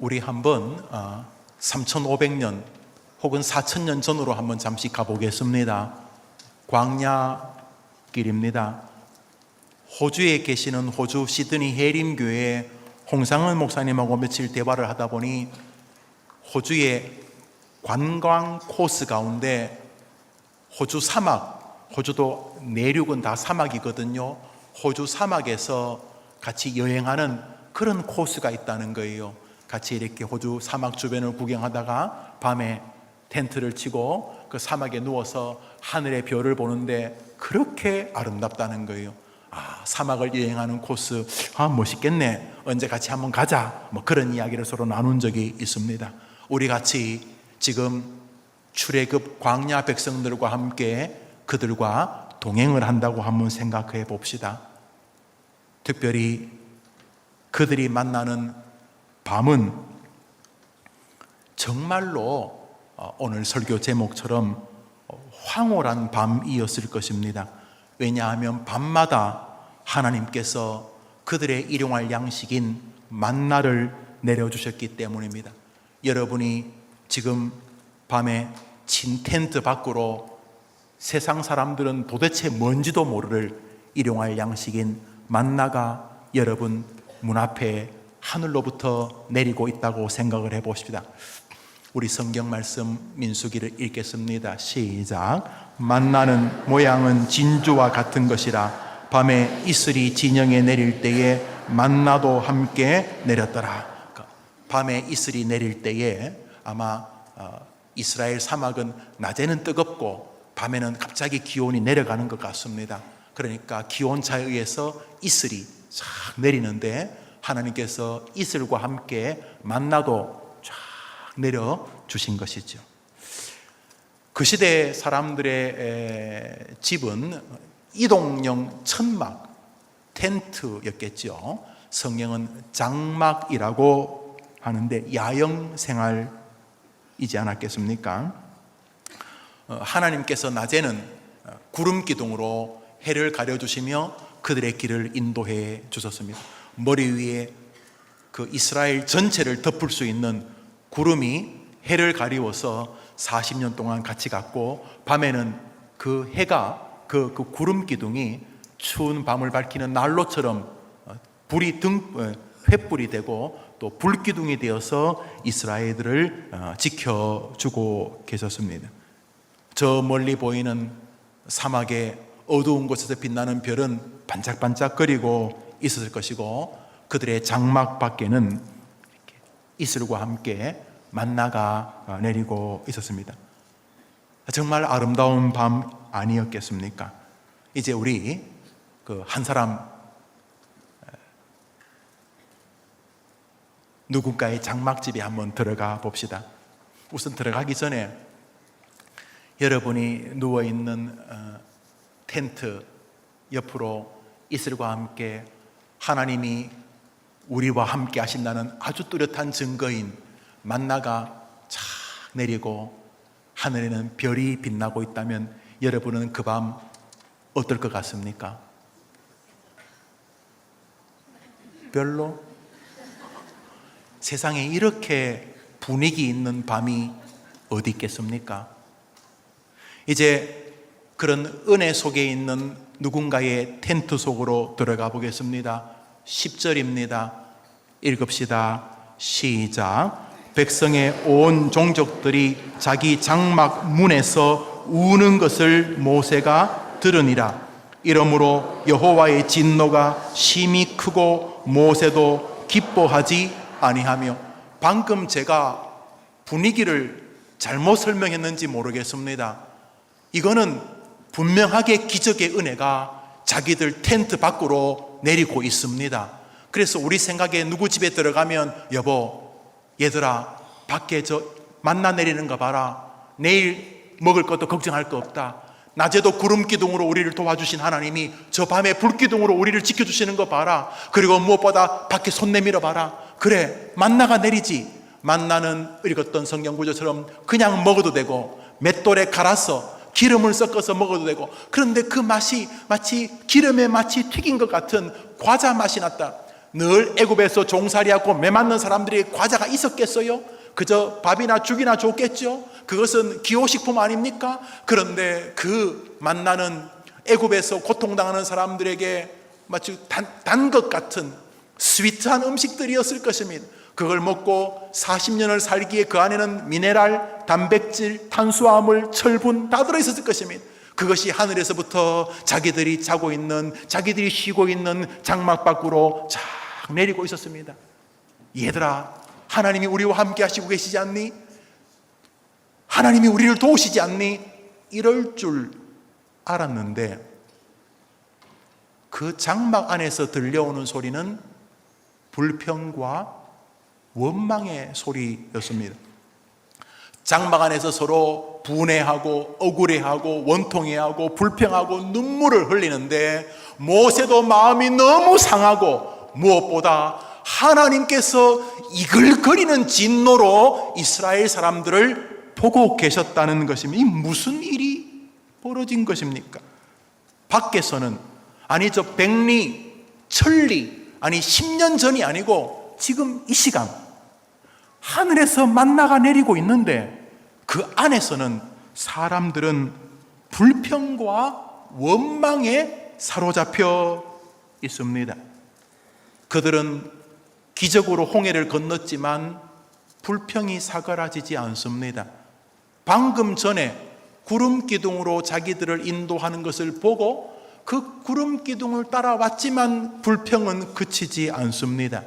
우리 한번 3,500년 혹은 4,000년 전으로 한번 잠시 가보겠습니다. 광야길입니다. 호주에 계시는 호주 시드니 해림교회 홍상은 목사님하고 며칠 대화를 하다 보니 호주의 관광 코스 가운데 호주 사막, 호주도 내륙은 다 사막이거든요. 호주 사막에서 같이 여행하는 그런 코스가 있다는 거예요. 같이 이렇게 호주 사막 주변을 구경하다가 밤에 텐트를 치고 그 사막에 누워서 하늘의 별을 보는데 그렇게 아름답다는 거예요. 사막을 여행하는 코스, 멋있겠네. 언제 같이 한번 가자. 그런 이야기를 서로 나눈 적이 있습니다. 우리 같이 지금 출애굽 광야 백성들과 함께 그들과 동행을 한다고 한번 생각해 봅시다. 특별히 그들이 만나는 밤은 정말로 오늘 설교 제목처럼 황홀한 밤이었을 것입니다. 왜냐하면 밤마다 하나님께서 그들의 일용할 양식인 만나를 내려주셨기 때문입니다. 여러분이 지금 밤에 친 텐트 밖으로 세상 사람들은 도대체 뭔지도 모를 일용할 양식인 만나가 여러분 문 앞에 하늘로부터 내리고 있다고 생각을 해봅시다. 우리 성경 말씀 민수기를 읽겠습니다. 시작. 만나는 모양은 진주와 같은 것이라 밤에 이슬이 진영에 내릴 때에 만나도 함께 내렸더라. 밤에 이슬이 내릴 때에 아마 이스라엘 사막은 낮에는 뜨겁고 밤에는 갑자기 기온이 내려가는 것 같습니다. 그러니까 기온차에 의해서 이슬이 쫙 내리는데 하나님께서 이슬과 함께 만나도 쫙 내려주신 것이죠. 그 시대 사람들의 집은 이동형 천막, 텐트였겠죠. 성경은 장막이라고 하는데 야영 생활이지 않았겠습니까? 하나님께서 낮에는 구름 기둥으로 해를 가려주시며 그들의 길을 인도해 주셨습니다. 머리 위에 그 이스라엘 전체를 덮을 수 있는 구름이 해를 가리워서 40년 동안 같이 갔고 밤에는 그 해가 그 구름 기둥이 추운 밤을 밝히는 난로처럼 불이 횃불이 되고 또 불기둥이 되어서 이스라엘들을 지켜주고 계셨습니다. 저 멀리 보이는 사막의 어두운 곳에서 빛나는 별은 반짝반짝거리고 있었을 것이고 그들의 장막 밖에는 이슬과 함께 만나가 내리고 있었습니다. 정말 아름다운 밤 아니었겠습니까? 이제 우리 한 사람 누군가의 장막집에 한번 들어가 봅시다. 우선 들어가기 전에 여러분이 누워있는 텐트 옆으로 이슬과 함께 하나님이 우리와 함께 하신다는 아주 뚜렷한 증거인 만나가 착 내리고 하늘에는 별이 빛나고 있다면 여러분은 그 밤 어떨 것 같습니까? 별로? 세상에 이렇게 분위기 있는 밤이 어디 있겠습니까? 이제 그런 은혜 속에 있는 누군가의 텐트 속으로 들어가 보겠습니다. 10절입니다. 읽읍시다. 시작. 백성의 온 종족들이 자기 장막 문에서 우는 것을 모세가 들으니라. 이러므로 여호와의 진노가 심히 크고 모세도 기뻐하지 아니하며. 방금 제가 분위기를 잘못 설명했는지 모르겠습니다. 이거는 분명하게 기적의 은혜가 자기들 텐트 밖으로 내리고 있습니다. 그래서 우리 생각에 누구 집에 들어가면 여보, 얘들아, 밖에 저 만나 내리는 거 봐라. 내일 먹을 것도 걱정할 거 없다. 낮에도 구름 기둥으로 우리를 도와주신 하나님이 저 밤에 불 기둥으로 우리를 지켜주시는 거 봐라. 그리고 무엇보다 밖에 손 내밀어 봐라. 그래, 만나가 내리지. 만나는 읽었던 성경 구조처럼 그냥 먹어도 되고 맷돌에 갈아서 기름을 섞어서 먹어도 되고, 그런데 그 맛이 마치 기름에 마치 튀긴 것 같은 과자 맛이 났다. 늘 애굽에서 종살이하고 매맞는 사람들이 과자가 있었겠어요? 그저 밥이나 죽이나 줬겠죠? 그것은 기호식품 아닙니까? 그런데 그 만나는 애굽에서 고통당하는 사람들에게 마치 단 것 같은 스위트한 음식들이었을 것입니다. 그걸 먹고 40년을 살기에 그 안에는 미네랄, 단백질, 탄수화물, 철분 다 들어있었을 것입니다. 그것이 하늘에서부터 자기들이 자고 있는, 자기들이 쉬고 있는 장막 밖으로 쫙 내리고 있었습니다. 얘들아, 하나님이 우리와 함께 하시고 계시지 않니? 하나님이 우리를 도우시지 않니? 이럴 줄 알았는데 그 장막 안에서 들려오는 소리는 불평과 원망의 소리였습니다. 장막 안에서 서로 분해하고 억울해하고 원통해하고 불평하고 눈물을 흘리는데 모세도 마음이 너무 상하고 무엇보다 하나님께서 이글거리는 진노로 이스라엘 사람들을 보고 계셨다는 것입니다. 이 무슨 일이 벌어진 것입니까? 밖에서는 아니죠, 백리, 천리, 아니 10년 전이 아니고 지금 이 시간 하늘에서 만나가 내리고 있는데 그 안에서는 사람들은 불평과 원망에 사로잡혀 있습니다. 그들은 기적으로 홍해를 건넜지만 불평이 사그라지지 않습니다. 방금 전에 구름 기둥으로 자기들을 인도하는 것을 보고 그 구름 기둥을 따라왔지만 불평은 그치지 않습니다.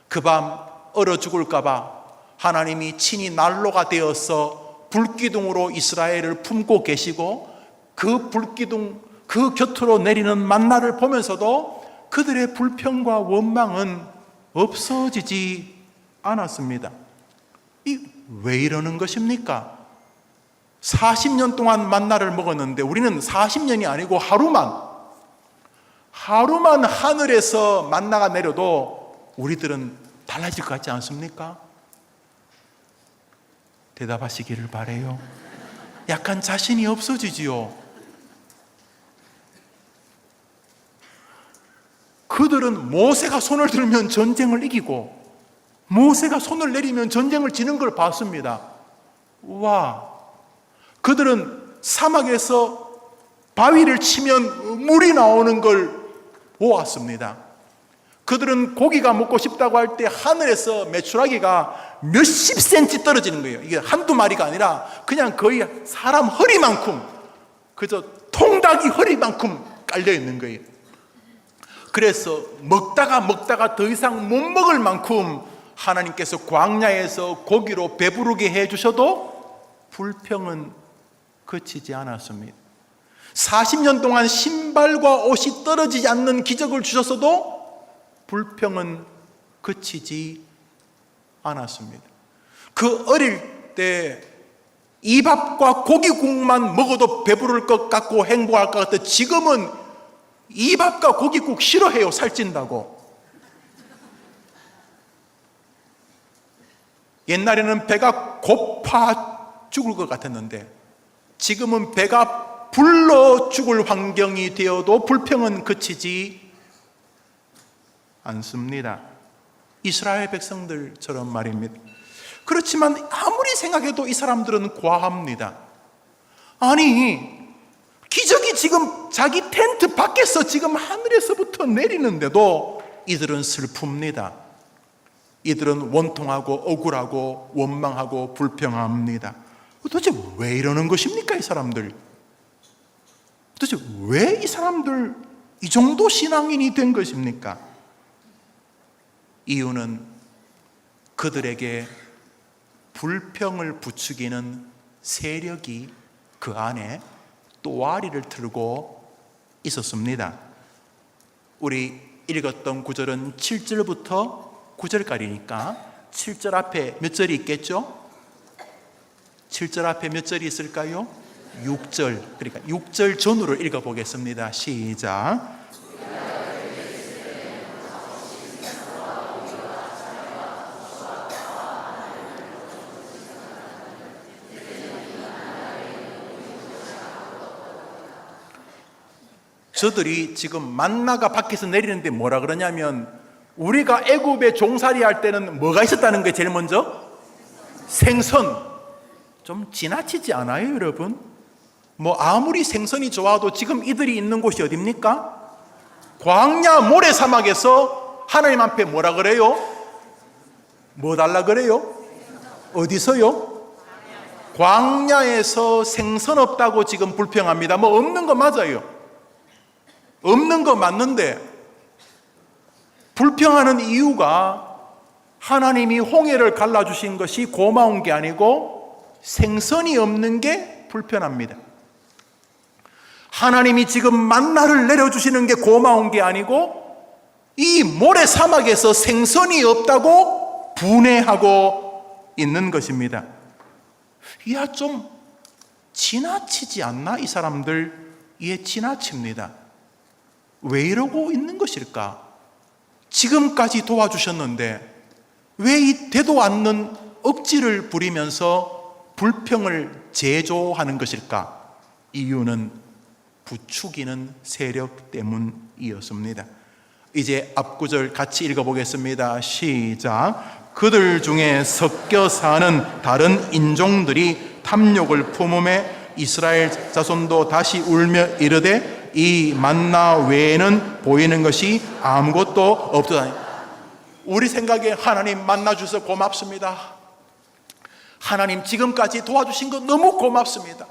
그 밤 얼어 죽을까 봐 하나님이 친히 난로가 되어서 불기둥으로 이스라엘을 품고 계시고 그 불기둥 그 곁으로 내리는 만나를 보면서도 그들의 불평과 원망은 없어지지 않았습니다. 왜 이러는 것입니까? 40년 동안 만나를 먹었는데 우리는 40년이 아니고 하루만 하늘에서 만나가 내려도 우리들은 달라질 것 같지 않습니까? 대답하시기를 바라요. 약간 자신이 없어지지요. 그들은 모세가 손을 들면 전쟁을 이기고 모세가 손을 내리면 전쟁을 지는 걸 봤습니다. 와, 그들은 사막에서 바위를 치면 물이 나오는 걸 보았습니다. 그들은 고기가 먹고 싶다고 할 때 하늘에서 메추라기가 몇십 센치 떨어지는 거예요. 이게 한두 마리가 아니라 그냥 거의 사람 허리만큼, 그저 통닭이 허리만큼 깔려 있는 거예요. 그래서 먹다가 더 이상 못 먹을 만큼 하나님께서 광야에서 고기로 배부르게 해주셔도 불평은 그치지 않았습니다. 40년 동안 신발과 옷이 떨어지지 않는 기적을 주셨어도 불평은 그치지 않았습니다. 그 어릴 때 이 밥과 고기국만 먹어도 배부를 것 같고 행복할 것 같아. 지금은 이 밥과 고기국 싫어해요. 살찐다고. 옛날에는 배가 고파 죽을 것 같았는데 지금은 배가 불러 죽을 환경이 되어도 불평은 그치지 않습니다. 이스라엘 백성들처럼 말입니다. 그렇지만 아무리 생각해도 이 사람들은 과합니다. 아니, 기적이 지금 자기 텐트 밖에서 지금 하늘에서부터 내리는데도 이들은 슬픕니다. 이들은 원통하고 억울하고 원망하고 불평합니다. 도대체 왜 이러는 것입니까, 이 사람들? 도대체 왜 이 사람들 이 정도 신앙인이 된 것입니까? 이유는 그들에게 불평을 부추기는 세력이 그 안에 또아리를 틀고 있었습니다. 우리 읽었던 구절은 7절부터 9절까지니까 7절 앞에 몇 절이 있겠죠? 7절 앞에 몇 절이 있을까요? 6절. 그러니까 6절 전후를 읽어보겠습니다. 시작. 저들이 지금 만나가 밖에서 내리는데 뭐라 그러냐면 우리가 애굽에 종살이 할 때는 뭐가 있었다는 게 제일 먼저? 생선. 좀 지나치지 않아요, 여러분? 뭐 아무리 생선이 좋아도 지금 이들이 있는 곳이 어딥니까? 광야 모래사막에서 하나님 앞에 뭐라 그래요? 뭐 달라 그래요? 어디서요? 광야에서 생선 없다고 지금 불평합니다. 뭐 없는 거 맞아요. 없는 거 맞는데 불평하는 이유가 하나님이 홍해를 갈라주신 것이 고마운 게 아니고 생선이 없는 게 불편합니다. 하나님이 지금 만나를 내려주시는 게 고마운 게 아니고 이 모래사막에서 생선이 없다고 분해하고 있는 것입니다. 이야, 좀 지나치지 않나? 이 사람들 이에 지나칩니다. 왜 이러고 있는 것일까? 지금까지 도와주셨는데 왜 이 되도 않는 억지를 부리면서 불평을 제조하는 것일까? 이유는 부추기는 세력 때문이었습니다. 이제 앞구절 같이 읽어보겠습니다. 시작. 그들 중에 섞여 사는 다른 인종들이 탐욕을 품음에 이스라엘 자손도 다시 울며 이르되 이 만나 외에는 보이는 것이 아무것도 없도다. 우리 생각에 하나님 만나 주셔서 고맙습니다. 하나님 지금까지 도와주신 거 너무 고맙습니다.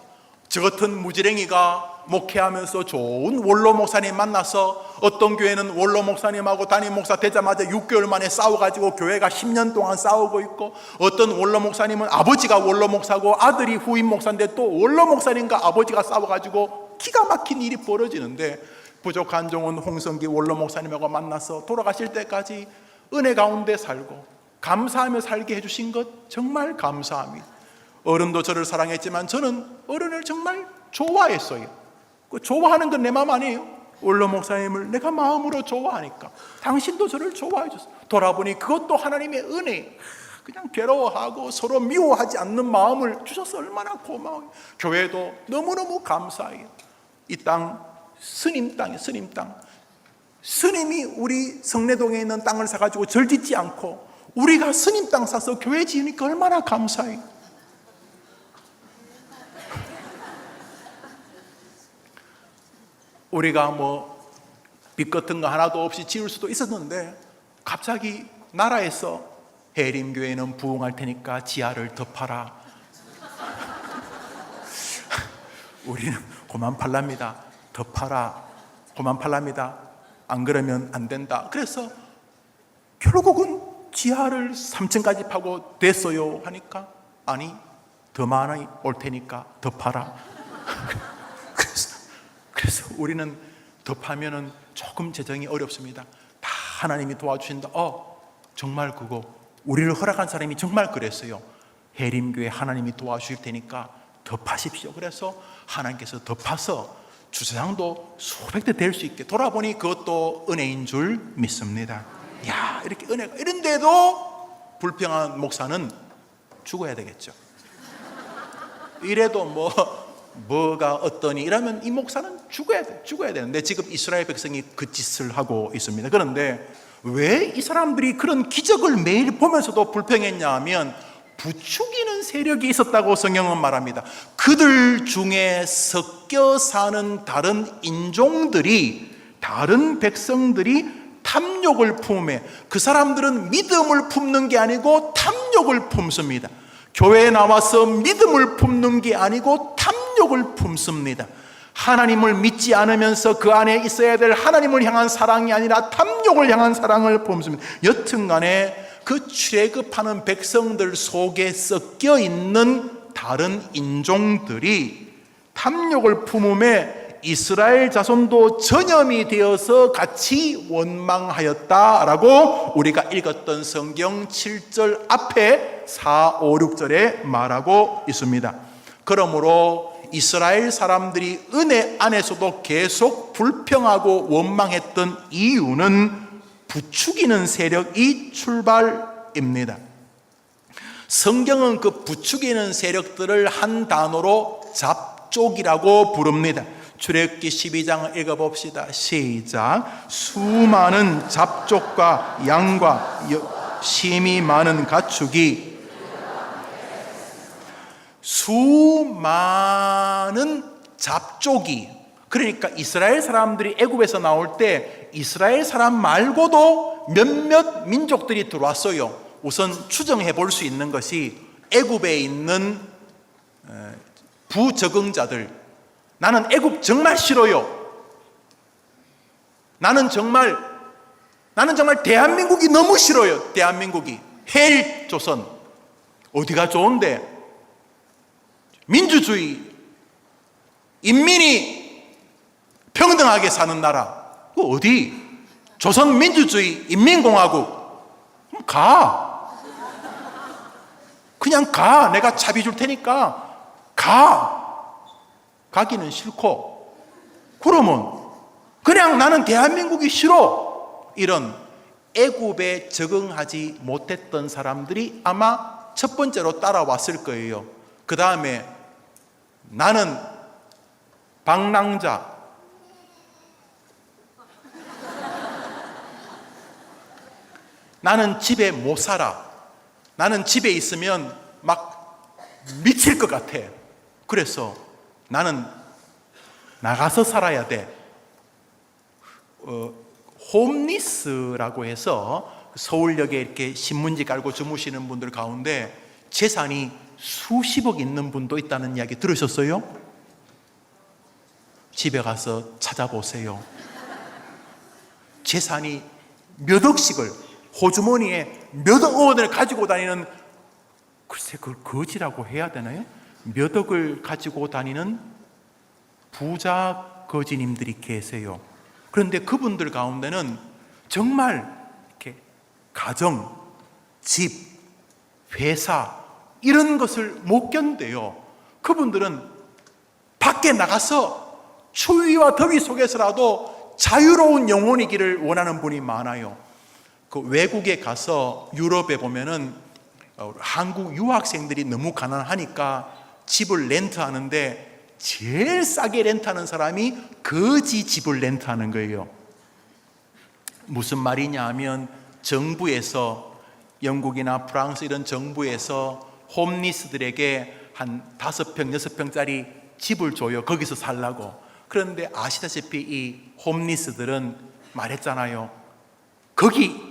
저 같은 무지랭이가 목회하면서 좋은 원로 목사님 만나서 어떤 교회는 원로 목사님하고 담임 목사 되자마자 6개월 만에 싸워가지고 교회가 10년 동안 싸우고 있고, 어떤 원로 목사님은 아버지가 원로 목사고 아들이 후임 목사인데 또 원로 목사님과 아버지가 싸워가지고 기가 막힌 일이 벌어지는데, 부족한 종은 홍성기 원로 목사님하고 만나서 돌아가실 때까지 은혜 가운데 살고 감사하며 살게 해주신 것 정말 감사합니다. 어른도 저를 사랑했지만 저는 어른을 정말 좋아했어요. 그 좋아하는 건 내 마음 아니에요. 원로 목사님을 내가 마음으로 좋아하니까. 당신도 저를 좋아해 줬어요. 돌아보니 그것도 하나님의 은혜. 그냥 괴로워하고 서로 미워하지 않는 마음을 주셔서 얼마나 고마워요. 교회도 너무너무 감사해요. 이 땅 스님 땅이에요. 스님 땅. 스님이 우리 성내동에 있는 땅을 사가지고 절 짓지 않고 우리가 스님 땅 사서 교회 지으니까 얼마나 감사해요. 우리가 뭐 빚 같은 거 하나도 없이 지을 수도 있었는데 갑자기 나라에서 해림교회는 부흥할 테니까 지하를 더 팔아. 우리는 그만 팔랍니다. 더 팔아. 그만 팔랍니다. 안 그러면 안 된다. 그래서 결국은 지하를 3층까지 파고 됐어요 하니까 아니 더 많이 올 테니까 더 팔아. 그래서 우리는 더 파면은 조금 재정이 어렵습니다. 다 하나님이 도와주신다. 정말 그거 우리를 허락한 사람이 정말 그랬어요. 해림교회 하나님이 도와주실 테니까 더 파십시오. 그래서 하나님께서 더 파서 주차장도 수백 대 될 수 있게. 돌아보니 그것도 은혜인 줄 믿습니다. 야, 이렇게 은혜가 이런데도 불평한 목사는 죽어야 되겠죠. 이래도 뭐가 어떠니 이러면 이 목사는 죽어야 되는데 지금 이스라엘 백성이 그 짓을 하고 있습니다. 그런데 왜 이 사람들이 그런 기적을 매일 보면서도 불평했냐 하면 부추기는 세력이 있었다고 성경은 말합니다. 그들 중에 섞여 사는 다른 인종들이, 다른 백성들이 탐욕을 품에, 그 사람들은 믿음을 품는 게 아니고 탐욕을 품습니다. 교회에 나와서 믿음을 품는 게 아니고 탐욕을 품습니다. 하나님을 믿지 않으면서 그 안에 있어야 될 하나님을 향한 사랑이 아니라 탐욕을 향한 사랑을 품습니다. 여튼간에 그 출애굽하는 백성들 속에 섞여 있는 다른 인종들이 탐욕을 품음에 이스라엘 자손도 전염이 되어서 같이 원망하였다라고 우리가 읽었던 성경 7절 앞에 4, 5, 6절에 말하고 있습니다. 그러므로 이스라엘 사람들이 은혜 안에서도 계속 불평하고 원망했던 이유는 부추기는 세력이 출발입니다. 성경은 그 부추기는 세력들을 한 단어로 잡족이라고 부릅니다. 출애굽기 12장을 읽어봅시다. 시작. 수많은 잡족과 양과 심이 많은 가축이, 수많은 잡족이, 그러니까 이스라엘 사람들이 애굽에서 나올 때 이스라엘 사람 말고도 몇몇 민족들이 들어왔어요. 우선 추정해 볼 수 있는 것이 애굽에 있는 부적응자들, 나는 애굽 정말 싫어요. 나는 정말 대한민국이 너무 싫어요. 대한민국이 헬 조선 어디가 좋은데, 민주주의, 인민이 평등하게 사는 나라, 그 어디? 조선민주주의 인민공화국. 그냥 가. 내가 차비 줄 테니까 가기는 싫고, 그러면 그냥 나는 대한민국이 싫어. 이런 애굽에 적응하지 못했던 사람들이 아마 첫 번째로 따라왔을 거예요. 그 다음에 나는 방랑자, 나는 집에 못 살아. 나는 집에 있으면 막 미칠 것 같아. 그래서 나는 나가서 살아야 돼. 홈리스라고 해서 서울역에 이렇게 신문지 깔고 주무시는 분들 가운데 재산이 수십억 있는 분도 있다는 이야기 들으셨어요? 집에 가서 찾아보세요. 재산이 몇 억씩을, 호주머니에 몇억 원을 가지고 다니는, 글쎄 그걸 거지라고 해야 되나요? 몇 억을 가지고 다니는 부자 거지님들이 계세요. 그런데 그분들 가운데는 정말 이렇게 가정, 집, 회사 이런 것을 못 견뎌요. 그분들은 밖에 나가서 추위와 더위 속에서라도 자유로운 영혼이기를 원하는 분이 많아요. 그 외국에 가서 유럽에 보면은 한국 유학생들이 너무 가난하니까 집을 렌트하는데 제일 싸게 렌트하는 사람이 거지 집을 렌트하는 거예요. 무슨 말이냐 하면 정부에서, 영국이나 프랑스 이런 정부에서 홈리스들에게 한 5평, 6평짜리 집을 줘요. 거기서 살라고. 그런데 아시다시피 이 홈리스들은 말했잖아요. 거기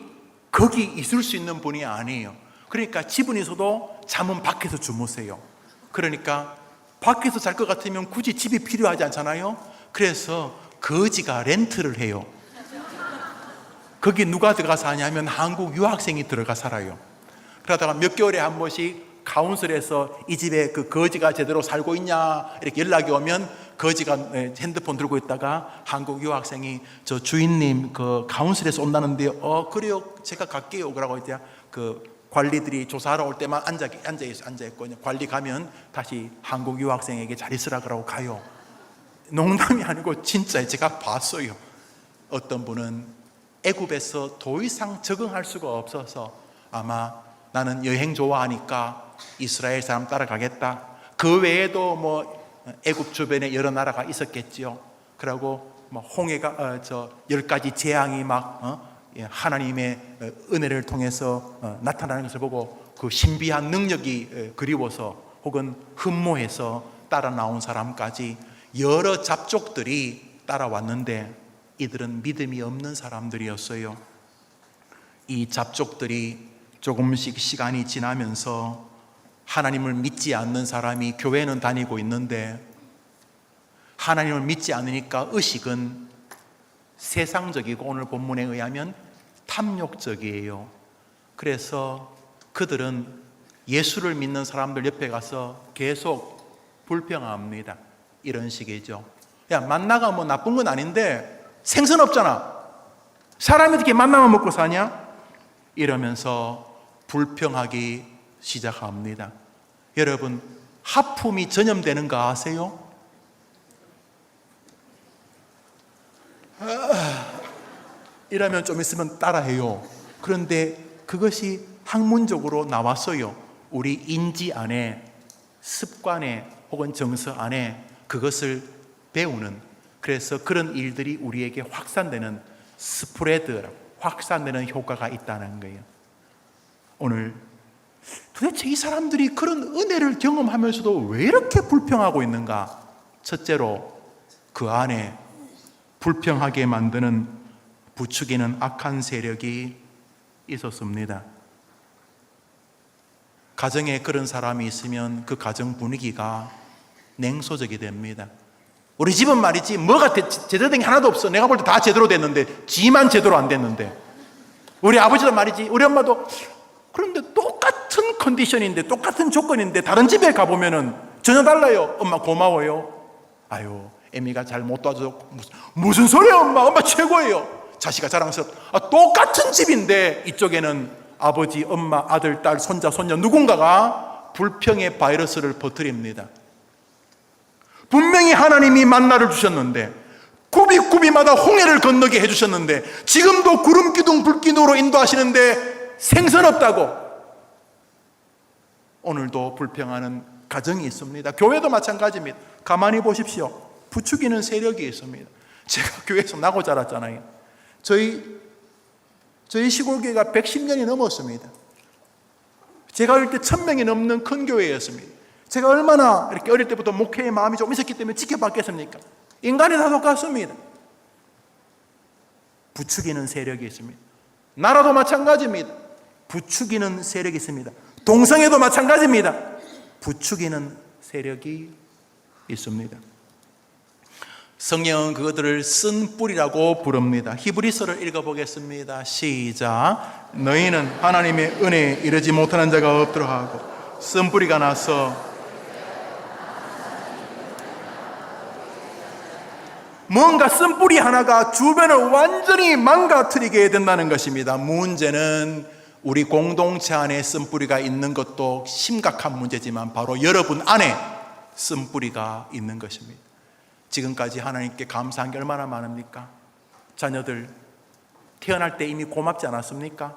있을 수 있는 분이 아니에요. 그러니까 집은 있어도 잠은 밖에서 주무세요. 그러니까 밖에서 잘 것 같으면 굳이 집이 필요하지 않잖아요. 그래서 거지가 렌트를 해요. 거기 누가 들어가 사냐면 한국 유학생이 들어가 살아요. 그러다가 몇 개월에 한 번씩 카운슬에서 이 집에 그 거지가 제대로 살고 있냐 이렇게 연락이 오면 거지가 핸드폰 들고 있다가 한국 유학생이 저 주인님 그 카운슬에서 온다는데요. 그래요. 제가 갈게요. 그러고 이제 그 관리들이 조사하러 올 때만 앉아 있고 관리 가면 다시 한국 유학생에게 잘 있으라 그러고 가요. 농담이 아니고 진짜 제가 봤어요. 어떤 분은 애굽에서 더 이상 적응할 수가 없어서 아마 나는 여행 좋아하니까 이스라엘 사람 따라가겠다. 그 외에도 뭐 애굽 주변에 여러 나라가 있었겠죠. 그러고 뭐 홍해가 10가지 재앙이 막 하나님의 은혜를 통해서 나타나는 것을 보고 그 신비한 능력이 그리워서 혹은 흠모해서 따라 나온 사람까지 여러 잡족들이 따라왔는데 이들은 믿음이 없는 사람들이었어요. 이 잡족들이 조금씩 시간이 지나면서 하나님을 믿지 않는 사람이 교회는 다니고 있는데 하나님을 믿지 않으니까 의식은 세상적이고 오늘 본문에 의하면 탐욕적이에요. 그래서 그들은 예수를 믿는 사람들 옆에 가서 계속 불평합니다. 이런 식이죠. 야, 만나가 뭐 나쁜 건 아닌데 생선 없잖아. 사람이 어떻게 만나만 먹고 사냐? 이러면서 불평하기 시작합니다. 여러분, 하품이 전염되는 거 아세요? 이러면 좀 있으면 따라해요. 그런데 그것이 학문적으로 나왔어요. 우리 인지 안에, 습관에 혹은 정서 안에 그것을 배우는, 그래서 그런 일들이 우리에게 확산되는 스프레드, 확산되는 효과가 있다는 거예요. 오늘 도대체 이 사람들이 그런 은혜를 경험하면서도 왜 이렇게 불평하고 있는가? 첫째로 그 안에 불평하게 만드는 부추기는 악한 세력이 있었습니다. 가정에 그런 사람이 있으면 그 가정 분위기가 냉소적이 됩니다. 우리 집은 말이지 뭐가 제대로 된 게 하나도 없어. 내가 볼 때 다 제대로 됐는데 지만 제대로 안 됐는데, 우리 아버지도 말이지, 우리 엄마도 그런데 똑같은 컨디션인데 똑같은 조건인데 다른 집에 가보면은 전혀 달라요. 엄마 고마워요. 아유, 애미가 잘 못 도와줘서. 무슨 소리야 엄마 최고예요. 자식아 자랑스럽다. 똑같은 집인데 이쪽에는 아버지, 엄마, 아들, 딸, 손자, 손녀 누군가가 불평의 바이러스를 퍼뜨립니다. 분명히 하나님이 만나를 주셨는데, 굽이굽이마다 홍해를 건너게 해주셨는데, 지금도 구름 기둥 불 기둥으로 인도하시는데 생선 없다고 오늘도 불평하는 가정이 있습니다. 교회도 마찬가지입니다. 가만히 보십시오. 부추기는 세력이 있습니다. 제가 교회에서 나고 자랐잖아요. 저희 시골교회가 110년이 넘었습니다. 제가 어릴 때 1000명이 넘는 큰 교회였습니다. 제가 얼마나 이렇게 어릴 때부터 목회의 마음이 좀 있었기 때문에 지켜봤겠습니까? 인간이 다 똑같습니다. 부추기는 세력이 있습니다. 나라도 마찬가지입니다. 부추기는 세력이 있습니다. 동성애도 마찬가지입니다. 부추기는 세력이 있습니다. 성경은 그것들을 쓴 뿌리라고 부릅니다. 히브리서를 읽어보겠습니다. 시작. 너희는 하나님의 은혜에 이르지 못하는 자가 없도록 하고 쓴 뿌리가 나서 뭔가 쓴 뿌리 하나가 주변을 완전히 망가뜨리게 된다는 것입니다. 문제는 우리 공동체 안에 쓴 뿌리가 있는 것도 심각한 문제지만 바로 여러분 안에 쓴 뿌리가 있는 것입니다. 지금까지 하나님께 감사한 게 얼마나 많습니까? 자녀들 태어날 때 이미 고맙지 않았습니까?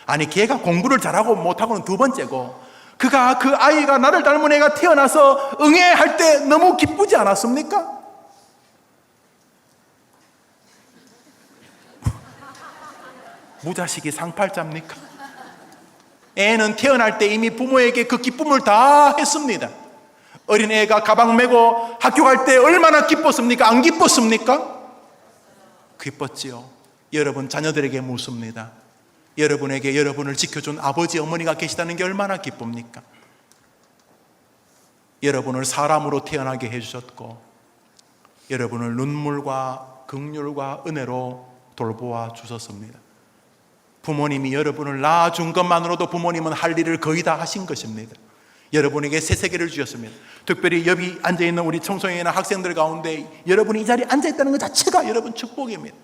아니, 걔가 공부를 잘하고 못하고는 두 번째고, 그 아이가 나를 닮은 애가 태어나서 응애할 때 너무 기쁘지 않았습니까? 무자식이 상팔자입니까? 애는 태어날 때 이미 부모에게 그 기쁨을 다 했습니다. 어린애가 가방 메고 학교 갈 때 얼마나 기뻤습니까? 안 기뻤습니까? 기뻤지요. 여러분 자녀들에게 묻습니다. 여러분에게 여러분을 지켜준 아버지 어머니가 계시다는 게 얼마나 기쁩니까? 여러분을 사람으로 태어나게 해주셨고 여러분을 눈물과 긍휼과 은혜로 돌보아 주셨습니다. 부모님이 여러분을 낳아준 것만으로도 부모님은 할 일을 거의 다 하신 것입니다. 여러분에게 새 세계를 주셨습니다. 특별히 여기 앉아있는 우리 청소년이나 학생들 가운데 여러분이 이 자리에 앉아있다는 것 자체가 여러분 축복입니다.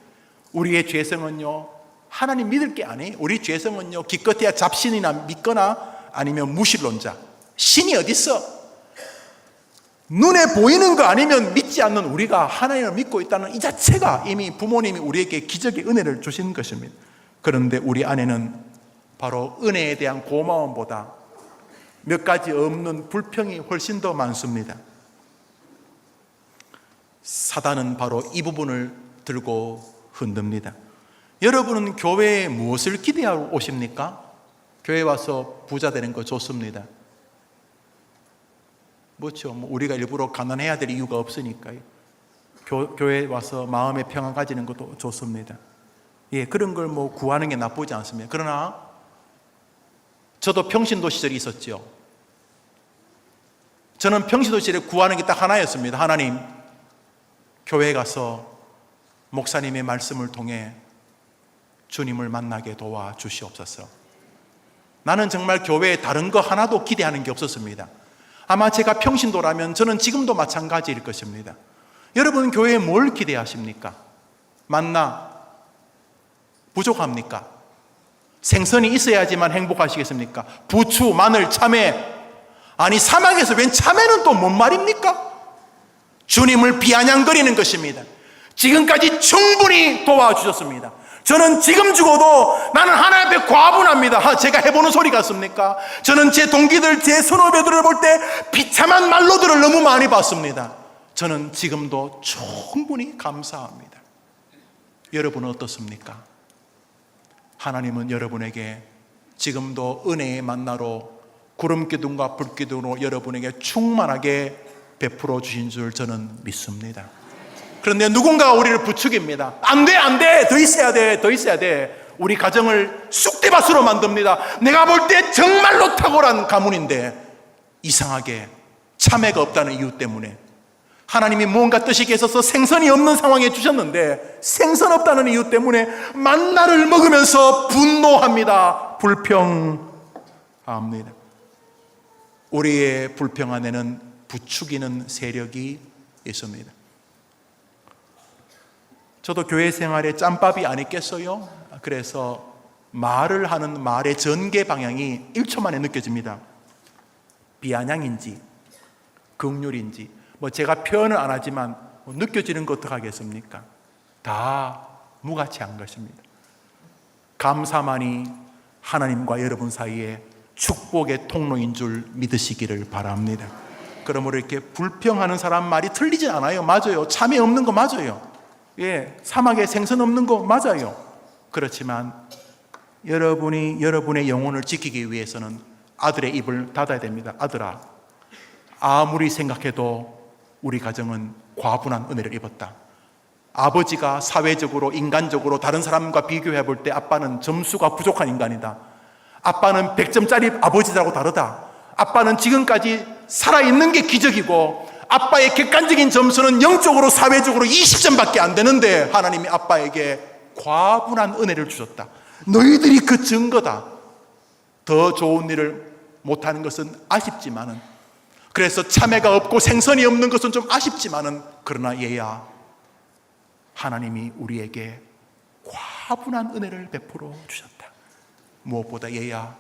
우리의 죄성은요, 하나님 믿을 게 아니에요. 우리 죄성은요, 기껏해야 잡신이나 믿거나 아니면 무신론자, 신이 어디 있어? 눈에 보이는 거 아니면 믿지 않는 우리가 하나님을 믿고 있다는 이 자체가 이미 부모님이 우리에게 기적의 은혜를 주신 것입니다. 그런데 우리 안에는 바로 은혜에 대한 고마움보다 몇 가지 없는 불평이 훨씬 더 많습니다. 사단은 바로 이 부분을 들고 흔듭니다. 여러분은 교회에 무엇을 기대하고 오십니까? 교회 와서 부자 되는 거 좋습니다. 뭐죠? 우리가 일부러 가난해야 될 이유가 없으니까요. 교회 와서 마음의 평안 가지는 것도 좋습니다. 예, 그런 걸 구하는 게 나쁘지 않습니다. 그러나 저도 평신도 시절이 있었죠. 저는 평신도 시절에 구하는 게 딱 하나였습니다. 하나님, 교회에 가서 목사님의 말씀을 통해 주님을 만나게 도와주시옵소서. 나는 정말 교회에 다른 거 하나도 기대하는 게 없었습니다. 아마 제가 평신도라면 저는 지금도 마찬가지일 것입니다. 여러분 교회에 뭘 기대하십니까? 만나 부족합니까? 생선이 있어야지만 행복하시겠습니까? 부추, 마늘, 참외. 아니 사막에서 웬 참외는 또 뭔 말입니까? 주님을 비아냥거리는 것입니다. 지금까지 충분히 도와주셨습니다. 저는 지금 죽어도 나는 하나님 앞에 과분합니다. 제가 해보는 소리 같습니까? 저는 제 동기들, 제 선후배들을 볼 때 비참한 말로들을 너무 많이 봤습니다. 저는 지금도 충분히 감사합니다. 여러분은 어떻습니까? 하나님은 여러분에게 지금도 은혜의 만나로 구름기둥과 불기둥으로 여러분에게 충만하게 베풀어 주신 줄 저는 믿습니다. 그런데 누군가가 우리를 부추깁니다. 안 돼, 안 돼, 더 있어야 돼, 더 있어야 돼. 우리 가정을 쑥대밭으로 만듭니다. 내가 볼 때 정말로 탁월한 가문인데 이상하게 참회가 없다는 이유 때문에, 하나님이 무언가 뜻이 계셔서 생선이 없는 상황에 주셨는데 생선 없다는 이유 때문에 만나를 먹으면서 분노합니다. 불평합니다. 우리의 불평 안에는 부추기는 세력이 있습니다. 저도 교회 생활에 짬밥이 안 있겠어요? 그래서 말을 하는 말의 전개 방향이 1초 만에 느껴집니다. 비아냥인지 긍휼인지 제가 표현을 안 하지만 느껴지는 거 어떡하겠습니까? 다 무가치한 것입니다. 감사만이 하나님과 여러분 사이에 축복의 통로인 줄 믿으시기를 바랍니다. 그러므로 이렇게 불평하는 사람 말이 틀리지 않아요. 맞아요. 참외 없는 거 맞아요. 예, 사막에 생선 없는 거 맞아요. 그렇지만 여러분이 여러분의 영혼을 지키기 위해서는 아들의 입을 닫아야 됩니다. 아들아, 아무리 생각해도 우리 가정은 과분한 은혜를 입었다. 아버지가 사회적으로 인간적으로 다른 사람과 비교해 볼 때 아빠는 점수가 부족한 인간이다. 아빠는 100점짜리 아버지들하고 다르다. 아빠는 지금까지 살아있는 게 기적이고 아빠의 객관적인 점수는 영적으로 사회적으로 20점밖에 안 되는데 하나님이 아빠에게 과분한 은혜를 주셨다. 너희들이 그 증거다. 더 좋은 일을 못하는 것은 아쉽지만은, 그래서 참외가 없고 생선이 없는 것은 좀 아쉽지만은, 그러나 얘야, 하나님이 우리에게 과분한 은혜를 베풀어 주셨다. 무엇보다 얘야,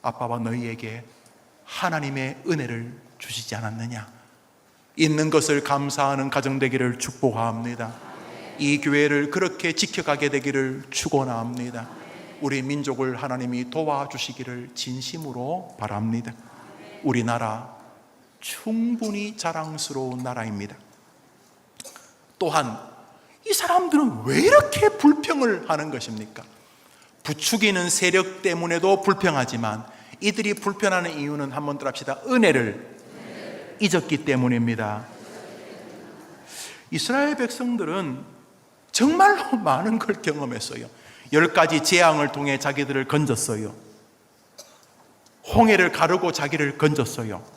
아빠와 너희에게 하나님의 은혜를 주시지 않았느냐. 있는 것을 감사하는 가정 되기를 축복합니다. 이 교회를 그렇게 지켜가게 되기를 축원합니다. 우리 민족을 하나님이 도와주시기를 진심으로 바랍니다. 우리나라 충분히 자랑스러운 나라입니다. 또한 이 사람들은 왜 이렇게 불평을 하는 것입니까? 부추기는 세력 때문에도 불평하지만 이들이 불평하는 이유는 한번 더 합시다. 은혜를 잊었기 때문입니다. 이스라엘 백성들은 정말로 많은 걸 경험했어요. 10가지 재앙을 통해 자기들을 건졌어요. 홍해를 가르고 자기를 건졌어요.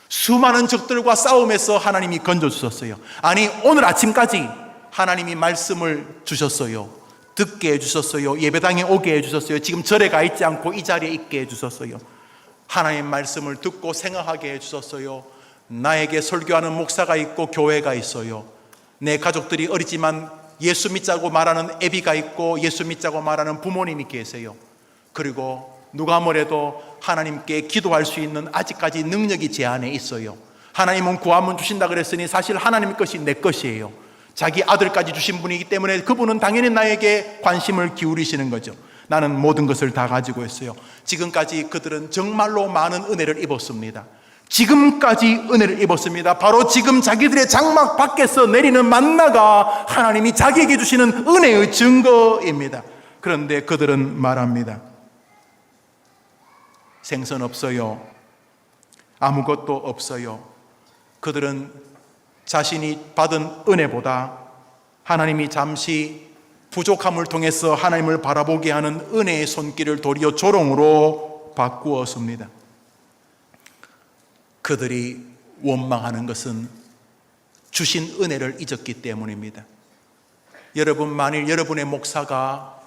수많은 적들과 싸움에서 하나님이 건져주셨어요. 아니, 오늘 아침까지 하나님이 말씀을 주셨어요. 듣게 해주셨어요. 예배당에 오게 해주셨어요. 지금 절에 가 있지 않고 이 자리에 있게 해주셨어요. 하나님의 말씀을 듣고 생각하게 해주셨어요. 나에게 설교하는 목사가 있고 교회가 있어요. 내 가족들이 어리지만 예수 믿자고 말하는 애비가 있고 예수 믿자고 말하는 부모님이 계세요. 그리고 누가 뭐래도 하나님께 기도할 수 있는 아직까지 능력이 제 안에 있어요. 하나님은 구하면 주신다 그랬으니 사실 하나님 것이 내 것이에요. 자기 아들까지 주신 분이기 때문에 그분은 당연히 나에게 관심을 기울이시는 거죠. 나는 모든 것을 다 가지고 있어요. 지금까지 그들은 정말로 많은 은혜를 입었습니다. 지금까지 은혜를 입었습니다. 바로 지금 자기들의 장막 밖에서 내리는 만나가 하나님이 자기에게 주시는 은혜의 증거입니다. 그런데 그들은 말합니다. 생선 없어요. 아무것도 없어요. 그들은 자신이 받은 은혜보다 하나님이 잠시 부족함을 통해서 하나님을 바라보게 하는 은혜의 손길을 도리어 조롱으로 바꾸었습니다. 그들이 원망하는 것은 주신 은혜를 잊었기 때문입니다. 여러분, 만일 여러분의 목사가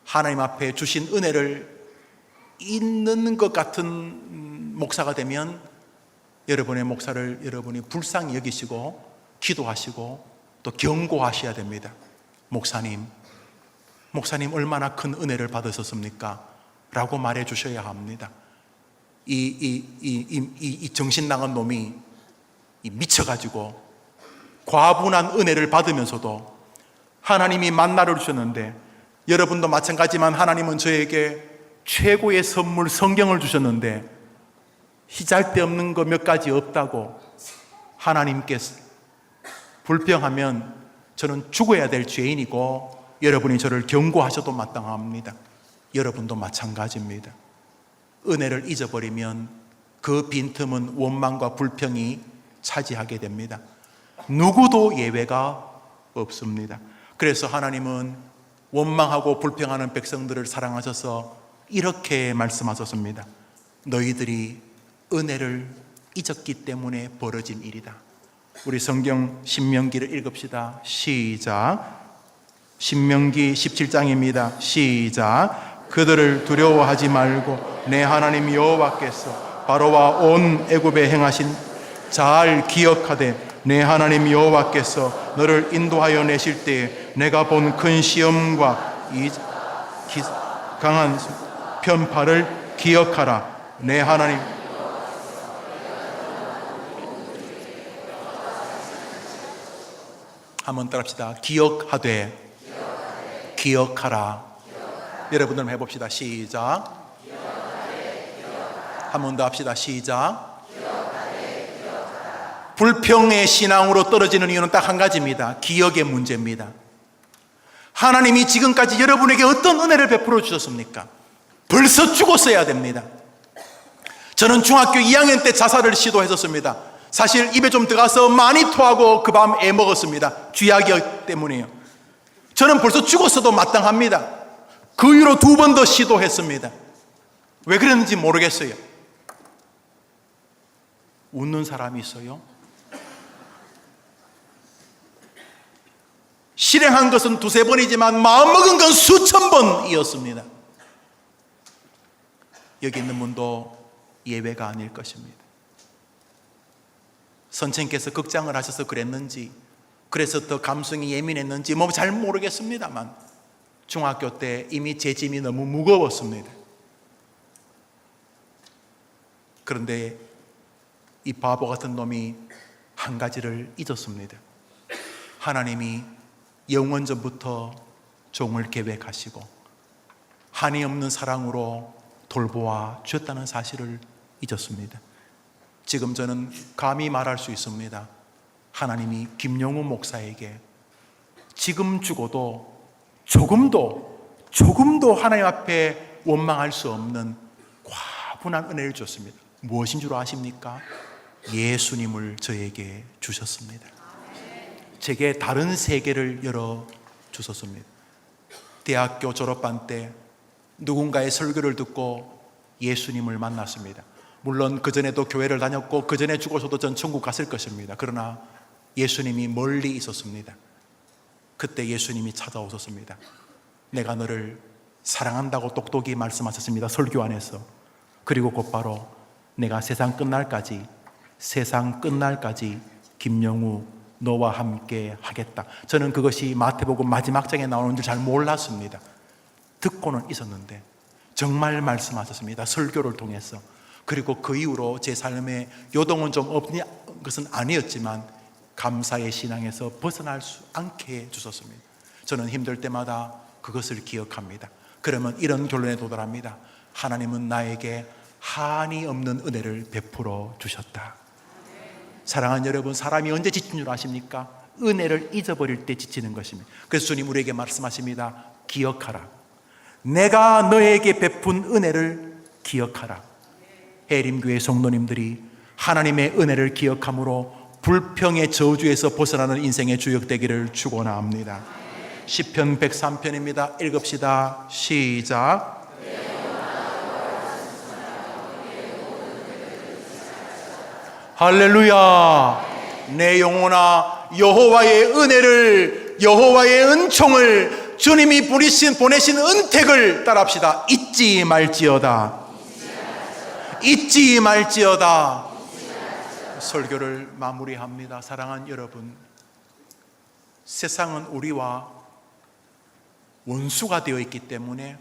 하나님 앞에 주신 은혜를 잊는 것 같은 목사가 되면 여러분의 목사를 여러분이 불쌍히 여기시고 기도하시고 또 경고하셔야 됩니다. 목사님 얼마나 큰 은혜를 받으셨습니까? 라고 말해 주셔야 합니다. 이 정신 나간 놈이 미쳐가지고 과분한 은혜를 받으면서도 하나님이 만나를 주셨는데, 여러분도 마찬가지지만 하나님은 저에게 최고의 선물 성경을 주셨는데 시잘데없는 거 몇 가지 없다고 하나님께서 불평하면 저는 죽어야 될 죄인이고 여러분이 저를 경고하셔도 마땅합니다. 여러분도 마찬가지입니다. 은혜를 잊어버리면 그 빈틈은 원망과 불평이 차지하게 됩니다. 누구도 예외가 없습니다. 그래서 하나님은 원망하고 불평하는 백성들을 사랑하셔서 이렇게 말씀하셨습니다. 너희들이 은혜를 잊었기 때문에 벌어진 일이다. 우리 성경 신명기를 읽읍시다. 시작. 신명기 17장입니다. 시작. 그들을 두려워하지 말고 내 하나님 여호와께서 바로와 온 애굽에 행하신 잘 기억하되 내 하나님 여호와께서 너를 인도하여 내실 때에 내가 본 큰 시험과 이 강한 편파를 기억하라. 내 하나님 한번 따라합시다. 기억하되 기억하라. 여러분들 한번 해봅시다. 시작. 한 번 더 합시다. 시작. 불평의 신앙으로 떨어지는 이유는 딱 한 가지입니다. 기억의 문제입니다. 하나님이 지금까지 여러분에게 어떤 은혜를 베풀어 주셨습니까? 벌써 죽었어야 됩니다. 저는 중학교 2학년 때 자살을 시도했었습니다. 사실 입에 좀 들어가서 많이 토하고 그 밤 애 먹었습니다. 쥐약이었기 때문에요. 저는 벌써 죽었어도 마땅합니다. 그 이후로 2번 더 시도했습니다. 왜 그랬는지 모르겠어요. 웃는 사람이 있어요? 실행한 것은 2-3번이지만 마음먹은 건 수천 번이었습니다. 여기 있는 분도 예외가 아닐 것입니다. 선생님께서 극장을 하셔서 그랬는지, 그래서 더 감성이 예민했는지 뭐 잘 모르겠습니다만 중학교 때 이미 제 짐이 너무 무거웠습니다. 그런데 이 바보 같은 놈이 한 가지를 잊었습니다. 하나님이 영원전부터 종을 계획하시고 한이 없는 사랑으로 돌보아 주셨다는 사실을 잊었습니다. 지금 저는 감히 말할 수 있습니다. 하나님이 김용우 목사에게 지금 죽어도 조금도 하나님 앞에 원망할 수 없는 과분한 은혜를 줬습니다. 무엇인 줄 아십니까? 예수님을 저에게 주셨습니다. 제게 다른 세계를 열어주셨습니다. 대학교 졸업반 때 누군가의 설교를 듣고 예수님을 만났습니다. 물론 그전에도 교회를 다녔고 그전에 죽어서도 전 천국 갔을 것입니다. 그러나 예수님이 멀리 있었습니다. 그때 예수님이 찾아오셨습니다. 내가 너를 사랑한다고 똑똑히 말씀하셨습니다. 설교 안에서. 그리고 곧바로 내가 세상 끝날까지 김영우 너와 함께 하겠다. 저는 그것이 마태복음 마지막 장에 나오는 줄 잘 몰랐습니다. 듣고는 있었는데 정말 말씀하셨습니다. 설교를 통해서. 그리고 그 이후로 제 삶에 요동은 좀 없는 것은 아니었지만 감사의 신앙에서 벗어날 수 않게 해주셨습니다. 저는 힘들 때마다 그것을 기억합니다. 그러면 이런 결론에 도달합니다. 하나님은 나에게 한이 없는 은혜를 베풀어 주셨다. 사랑하는 여러분, 사람이 언제 지친 줄 아십니까? 은혜를 잊어버릴 때 지치는 것입니다. 그래서 주님 우리에게 말씀하십니다. 기억하라. 내가 너에게 베푼 은혜를 기억하라. 해림교회 성도님들이 하나님의 은혜를 기억함으로 불평의 저주에서 벗어나는 인생의 주역 되기를 축원합니다. 시편 103편입니다. 읽읍시다. 시작. 할렐루야. 내 영혼아 여호와의 은혜를, 여호와의 은총을, 주님이 보내신 은택을 따라합시다. 잊지 말지어다. 잊지 말지어다. 설교를 마무리합니다. 사랑하는 여러분, 세상은 우리와 원수가 되어 있기 때문에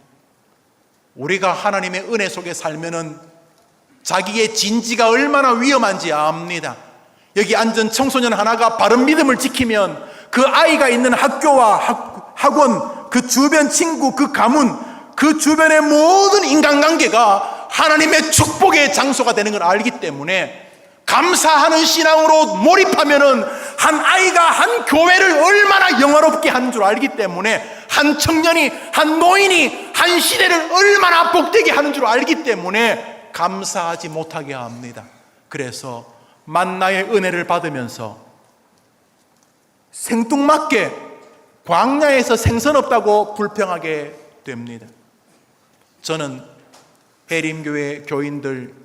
우리가 하나님의 은혜 속에 살면은 자기의 진지가 얼마나 위험한지 압니다. 여기 앉은 청소년 하나가 바른 믿음을 지키면 그 아이가 있는 학교와 학원, 그 주변 친구, 그 가문, 그 주변의 모든 인간관계가 하나님의 축복의 장소가 되는 걸 알기 때문에 감사하는 신앙으로 몰입하면은 한 아이가 한 교회를 얼마나 영화롭게 하는 줄 알기 때문에, 한 청년이, 한 노인이 한 시대를 얼마나 복되게 하는 줄 알기 때문에 감사하지 못하게 합니다. 그래서 만나의 은혜를 받으면서 생뚱맞게 광야에서 생선 없다고 불평하게 됩니다. 저는 해림교회 교인들,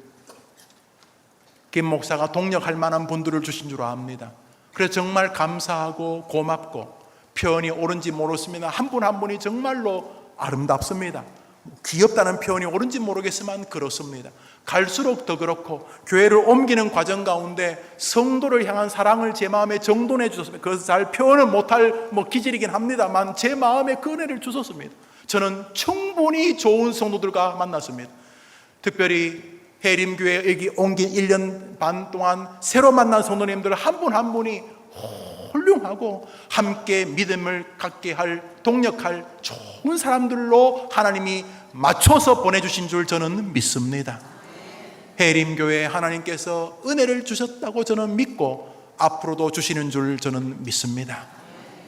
김 목사가 동력할 만한 분들을 주신 줄 압니다. 그래서 정말 감사하고 고맙고, 표현이 옳은지 모르겠습니다. 한 분 한 분이 정말로 아름답습니다. 귀엽다는 표현이 옳은지 모르겠지만 그렇습니다. 갈수록 더 그렇고, 교회를 옮기는 과정 가운데 성도를 향한 사랑을 제 마음에 정돈해 주셨습니다. 그래서 잘 표현을 못할 기질이긴 합니다만 제 마음에 그 은혜를 주셨습니다. 저는 충분히 좋은 성도들과 만났습니다. 특별히 해림교회 여기 옮긴 1년 반 동안 새로 만난 성도님들 한 분 한 분이 훌륭하고 함께 믿음을 갖게 할, 동력할 좋은 사람들로 하나님이 맞춰서 보내주신 줄 저는 믿습니다. 해림교회 하나님께서 은혜를 주셨다고 저는 믿고 앞으로도 주시는 줄 저는 믿습니다.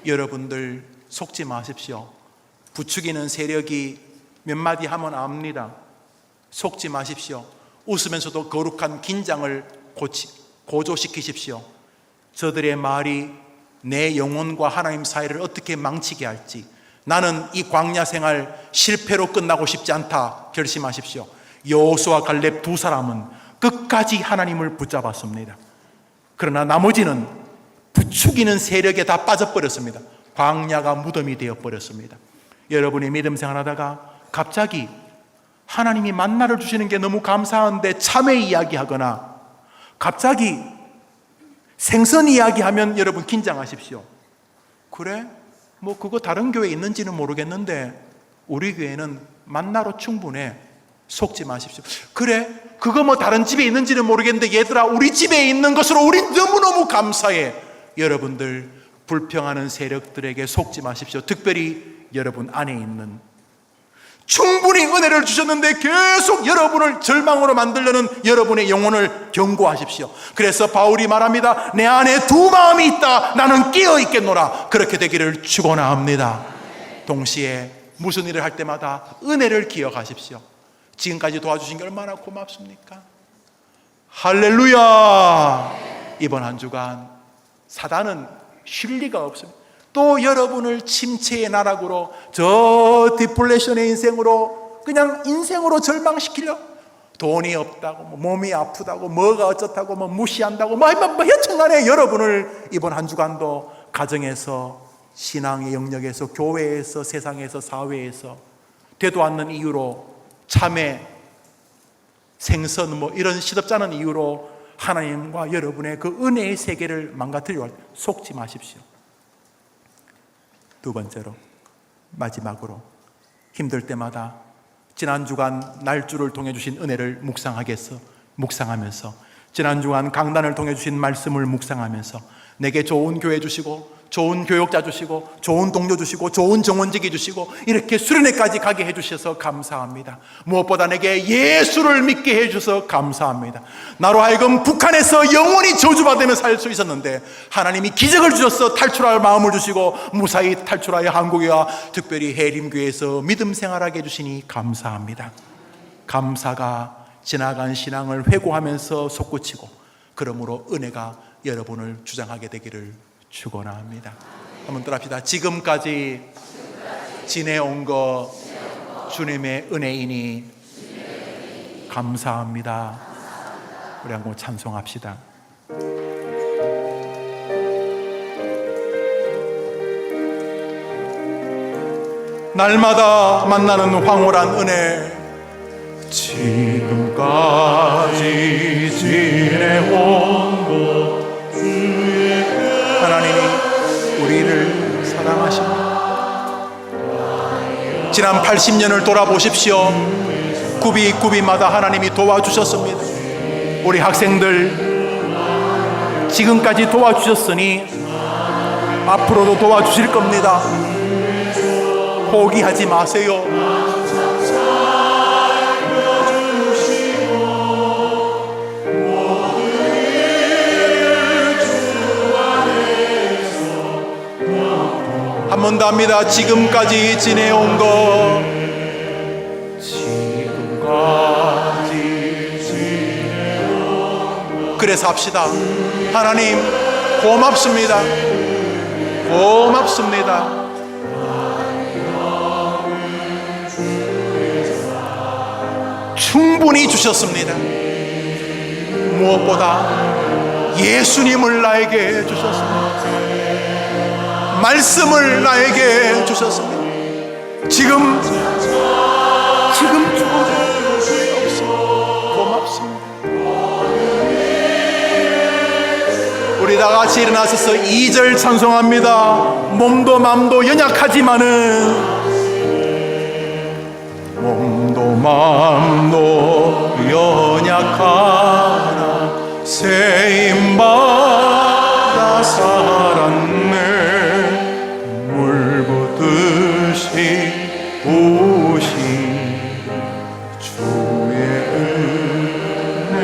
여러분들 속지 마십시오. 부추기는 세력이 몇 마디 하면 압니다. 속지 마십시오. 웃으면서도 거룩한 긴장을 고조시키십시오. 저들의 말이 내 영혼과 하나님 사이를 어떻게 망치게 할지, 나는 이 광야 생활 실패로 끝나고 싶지 않다 결심하십시오. 여호수아와 갈렙 두 사람은 끝까지 하나님을 붙잡았습니다. 그러나 나머지는 부추기는 세력에 다 빠져버렸습니다. 광야가 무덤이 되어버렸습니다. 여러분이 믿음 생활하다가 갑자기 하나님이 만나를 주시는 게 너무 감사한데 참외 이야기하거나 갑자기 생선 이야기하면 여러분 긴장하십시오. 그래? 그거 다른 교회에 있는지는 모르겠는데 우리 교회는 만나로 충분해. 속지 마십시오. 그래? 그거 다른 집에 있는지는 모르겠는데 얘들아, 우리 집에 있는 것으로 우리 너무너무 감사해. 여러분들 불평하는 세력들에게 속지 마십시오. 특별히 여러분 안에 있는, 충분히 은혜를 주셨는데 계속 여러분을 절망으로 만들려는 여러분의 영혼을 경고하십시오. 그래서 바울이 말합니다. 내 안에 두 마음이 있다. 나는 깨어 있겠노라. 그렇게 되기를 축원합니다. 동시에 무슨 일을 할 때마다 은혜를 기억하십시오. 지금까지 도와주신 게 얼마나 고맙습니까? 할렐루야. 이번 한 주간 사단은 쉴 리가 없습니다. 또 여러분을 침체의 나락으로, 저 디플레션의 인생으로, 그냥 인생으로 절망시키려, 돈이 없다고, 몸이 아프다고, 뭐가 어쩌다고, 무시한다고, 여튼간에 여러분을 이번 한 주간도 가정에서, 신앙의 영역에서, 교회에서, 세상에서, 사회에서 되도 않는 이유로, 참회, 생선 이런 시덥지 않은 이유로 하나님과 여러분의 그 은혜의 세계를 망가뜨리려 할 때 속지 마십시오. 두 번째로, 마지막으로, 힘들 때마다 지난 주간 날주를 통해 주신 은혜를 묵상하면서, 지난 주간 강단을 통해 주신 말씀을 묵상하면서 내게 좋은 교회 주시고, 좋은 교역자 주시고, 좋은 동료 주시고, 좋은 정원직이 주시고, 이렇게 수련회까지 가게 해주셔서 감사합니다. 무엇보다 내게 예수를 믿게 해주셔서 감사합니다. 나로 하여금 북한에서 영원히 저주받으며 살 수 있었는데 하나님이 기적을 주셔서 탈출할 마음을 주시고 무사히 탈출하여 한국에와 특별히 해림교회에서 믿음 생활하게 해주시니 감사합니다. 감사가 지나간 신앙을 회고하면서 솟구치고, 그러므로 은혜가 여러분을 주장하게 되기를 축원합니다. 한번 따라합시다. 지금까지 지내온 것 주님의 은혜이니 감사합니다. 우리 한번 찬송합시다. 날마다 만나는 황홀한 은혜, 지금까지 지내온 것 하나님이 우리를 사랑하십니다. 지난 80년을 돌아보십시오. 구비마다 하나님이 도와주셨습니다. 우리 학생들 지금까지 도와주셨으니 앞으로도 도와주실 겁니다. 포기하지 마세요. 담은답니다. 지금까지 지내온 것, 지금까지 지내온 것. 그래서 합시다. 하나님 고맙습니다. 고맙습니다. 충분히 주셨습니다. 무엇보다 예수님을 나에게 주셨습니다. 말씀을 나에게 주셨습니다. 지금 죽어도 후회 없습니다. 고맙습니다. 우리 다 같이 일어나셔서 2절 찬송합니다. 몸도 맘도 연약하지만은, 몸도 맘도 연약하나 세임받아 살았네. 물붓듯이 오신 주의 은혜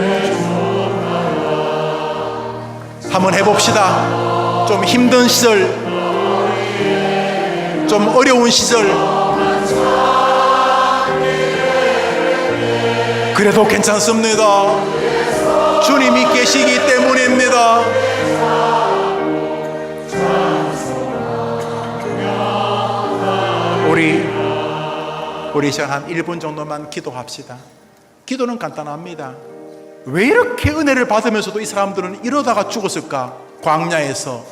한번 해봅시다. 좀 힘든 시절, 좀 어려운 시절, 그래도 괜찮습니다. 주님이 계시기 때문입니다. 우리 시간 한 1분 정도만 기도합시다. 기도는 간단합니다. 왜 이렇게 은혜를 받으면서도 이 사람들은 이러다가 죽었을까? 광야에서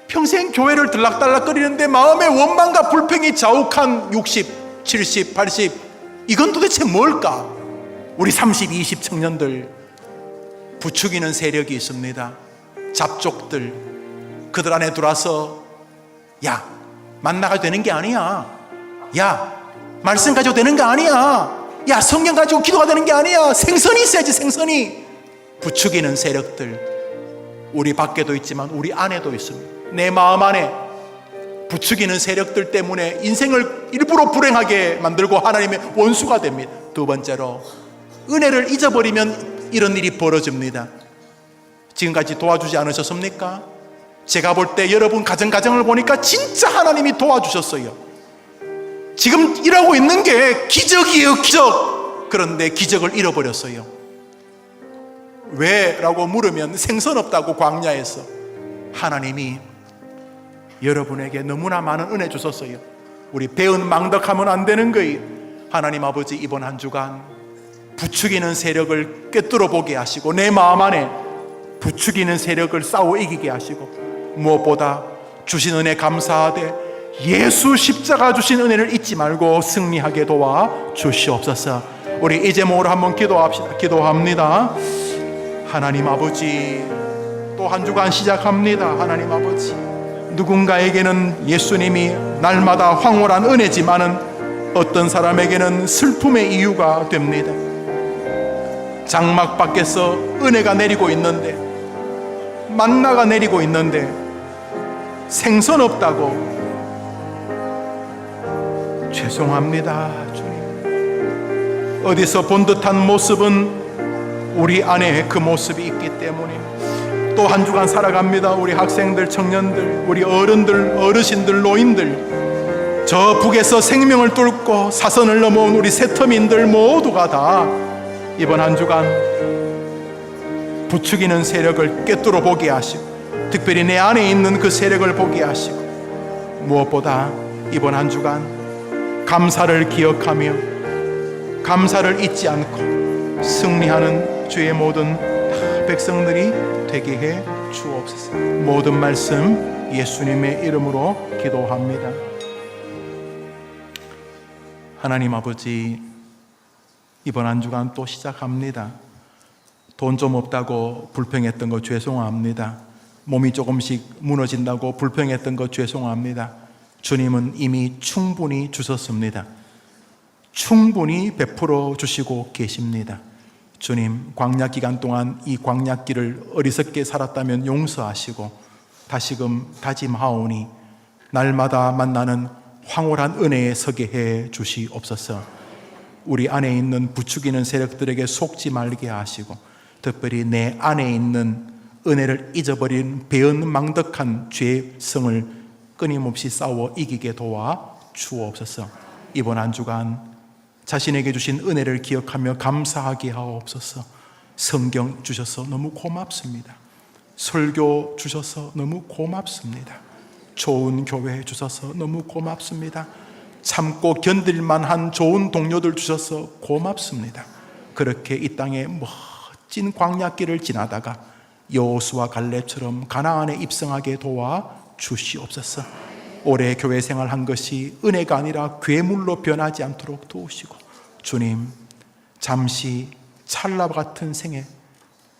평생 교회를 들락달락거리는데 마음의 원망과 불평이 자욱한 60, 70, 80, 이건 도대체 뭘까? 우리 30, 20 청년들, 부추기는 세력이 있습니다. 잡족들, 그들 안에 들어와서 야, 만나가 되는 게 아니야. 야, 말씀 가지고 되는 게 아니야. 야, 성경 가지고 기도가 되는 게 아니야. 생선이 있어야지, 생선이. 부추기는 세력들, 우리 밖에도 있지만 우리 안에도 있습니다. 내 마음 안에 부추기는 세력들 때문에 인생을 일부러 불행하게 만들고 하나님의 원수가 됩니다. 두 번째로, 은혜를 잊어버리면 이런 일이 벌어집니다. 지금까지 도와주지 않으셨습니까? 제가 볼 때 여러분 가정을 보니까 진짜 하나님이 도와주셨어요. 지금 일하고 있는 게 기적이에요, 기적. 그런데 기적을 잃어버렸어요. 왜? 라고 물으면 생선 없다고 광야에서. 하나님이 여러분에게 너무나 많은 은혜 주셨어요. 우리 배은 망덕하면 안 되는 거예요. 하나님 아버지, 이번 한 주간 부추기는 세력을 꿰뚫어 보게 하시고 내 마음 안에 부추기는 세력을 싸워 이기게 하시고, 무엇보다 주신 은혜 감사하되 예수 십자가 주신 은혜를 잊지 말고 승리하게 도와 주시옵소서. 우리 이 제목으로 한번 기도합시다. 기도합니다. 하나님 아버지, 또 한 주간 시작합니다. 하나님 아버지, 누군가에게는 예수님이 날마다 황홀한 은혜지만은 어떤 사람에게는 슬픔의 이유가 됩니다. 장막 밖에서 은혜가 내리고 있는데, 만나가 내리고 있는데 생선 없다고. 죄송합니다, 주님. 어디서 본 듯한 모습은 우리 안에 그 모습이 있기 때문에 또 한 주간 살아갑니다. 우리 학생들, 청년들, 우리 어른들, 어르신들, 노인들, 저 북에서 생명을 뚫고 사선을 넘어온 우리 새터민들 모두가 다 이번 한 주간 부추기는 세력을 꿰뚫어 보게 하시고, 특별히 내 안에 있는 그 세력을 보게 하시고, 무엇보다 이번 한 주간 감사를 기억하며 감사를 잊지 않고 승리하는 주의 모든 백성들이 되게 해 주옵소서. 모든 말씀 예수님의 이름으로 기도합니다. 하나님 아버지, 이번 한 주간 또 시작합니다. 돈 좀 없다고 불평했던 거 죄송합니다. 몸이 조금씩 무너진다고 불평했던 거 죄송합니다. 주님은 이미 충분히 주셨습니다. 충분히 베풀어 주시고 계십니다. 주님, 광야 기간 동안 이 광야길을 어리석게 살았다면 용서하시고 다시금 다짐하오니 날마다 만나는 황홀한 은혜에 서게 해 주시옵소서. 우리 안에 있는 부추기는 세력들에게 속지 말게 하시고, 특별히 내 안에 있는 은혜를 잊어버린 배은망덕한 죄의 성을 끊임없이 싸워 이기게 도와 주옵소서. 이번 한 주간 자신에게 주신 은혜를 기억하며 감사하게 하옵소서. 성경 주셔서 너무 고맙습니다. 설교 주셔서 너무 고맙습니다. 좋은 교회 주셔서 너무 고맙습니다. 참고 견딜만한 좋은 동료들 주셔서 고맙습니다. 그렇게 이 땅에 멋진 광야길을 지나다가 여호수아 갈렙처럼 가나안에 입성하게 도와 주시옵소서. 올해 교회 생활한 것이 은혜가 아니라 괴물로 변하지 않도록 도우시고, 주님, 잠시 찰나 같은 생에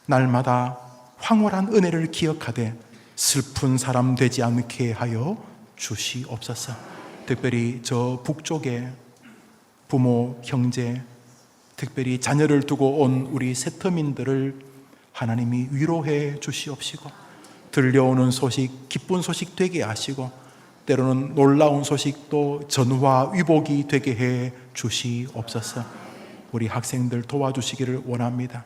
날마다 황홀한 은혜를 기억하되 슬픈 사람 되지 않게 하여 주시옵소서. 특별히 저 북쪽에 부모, 형제, 특별히 자녀를 두고 온 우리 세터민들을 하나님이 위로해 주시옵시고, 들려오는 소식, 기쁜 소식 되게 하시고, 때로는 놀라운 소식도 전화 위복이 되게 해 주시옵소서. 우리 학생들 도와주시기를 원합니다.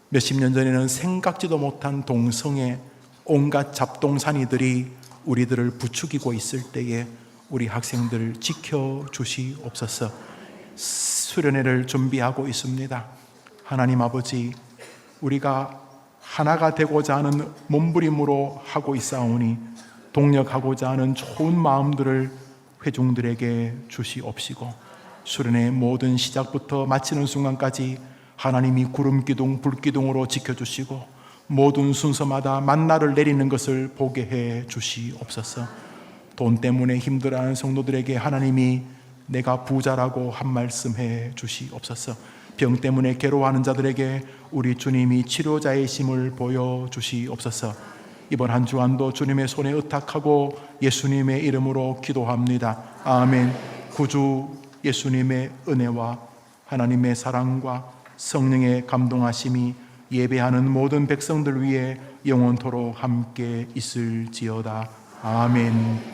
몇십 년 전에는 생각지도 못한 동성애 온갖 잡동사니들이 우리들을 부추기고 있을 때에 우리 학생들 지켜주시옵소서. 수련회를 준비하고 있습니다. 하나님 아버지, 우리가 하나가 되고자 하는 몸부림으로 하고 있사오니 동력하고자 하는 좋은 마음들을 회중들에게 주시옵시고, 수련의 모든 시작부터 마치는 순간까지 하나님이 구름기둥 불기둥으로 지켜주시고 모든 순서마다 만나를 내리는 것을 보게 해 주시옵소서. 돈 때문에 힘들어하는 성도들에게 하나님이 내가 부자라고 한 말씀 해 주시옵소서. 병 때문에 괴로워하는 자들에게 우리 주님이 치료자의 심을 보여주시옵소서. 이번 한 주간도 주님의 손에 의탁하고 예수님의 이름으로 기도합니다. 아멘. 구주 예수님의 은혜와 하나님의 사랑과 성령의 감동하심이 예배하는 모든 백성들 위에 영원토록 함께 있을지어다. 아멘.